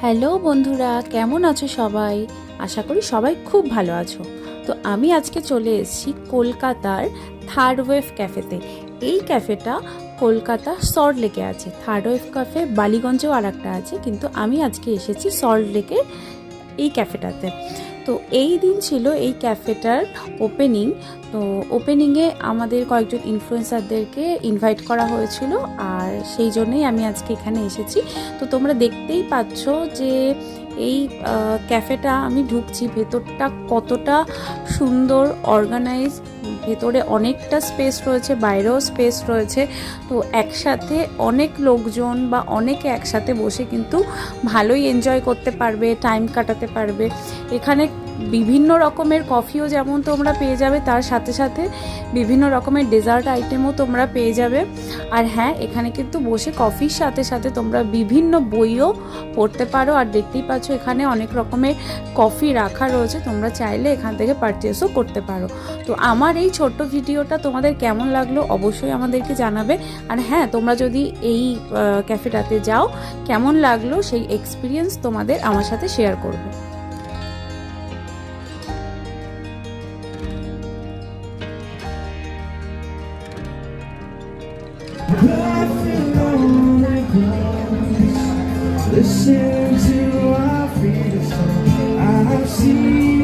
Hello বন্ধুরা, কেমন আছো সবাই? আশা করি সবাই খুব ভালো আছো। তো আমি আজকে চলে এসেছি কলকাতার থার্ড ওয়েভ ক্যাফেতে। এই ক্যাফেটা কলকাতা সল্ট লেকে আছে। থার্ড ওয়েভ ক্যাফে বালিগঞ্জেও আর একটা আছে, কিন্তু আমি আজকে এসেছি সল্ট লেকের এই ক্যাফেটাতে। তো এই দিন ছিল এই ক্যাফেটার ওপেনিং। তো ওপেনিংয়ে আমাদের কয়েকজন ইনফ্লুয়েন্সারদেরকে ইনভাইট করা হয়েছিল, আর সেই জন্যই আমি আজকে এখানে এসেছি। তো তোমরা দেখতেই পাচ্ছ যে এই ক্যাফেটা আমি ঢুকছি, ভেতরটা কতটা সুন্দর অর্গানাইজ। ভেতরে অনেকটা স্পেস রয়েছে, বাইরেও স্পেস রয়েছে। তো একসাথে অনেক লোকজন বা অনেকে একসাথে বসে কিন্তু ভালোই এনজয় করতে পারবে, টাইম কাটাতে পারবে। এখানে বিভিন্ন রকমের কফিও যেমন তোমরা পেয়ে যাবে, তার সাথে সাথে বিভিন্ন রকমের ডেজার্ট আইটেমও তোমরা পেয়ে যাবে। আর হ্যাঁ, এখানে কিন্তু বসে কফির সাথে সাথে তোমরা বিভিন্ন বইও পড়তে পারো। আর দেখতেই পাচ্ছ এখানে অনেক রকমের কফি রাখা রয়েছে, তোমরা চাইলে এখান থেকে পারচেসও করতে পারো। তো আমার এই ছোট্ট ভিডিওটা তোমাদের কেমন লাগলো অবশ্যই আমাদেরকে জানাবে। আর হ্যাঁ, তোমরা যদি এই ক্যাফেটাতে যাও, কেমন লাগলো সেই এক্সপিরিয়েন্স তোমাদের আমার সাথে শেয়ার করবে। Listen to our feet, I've seen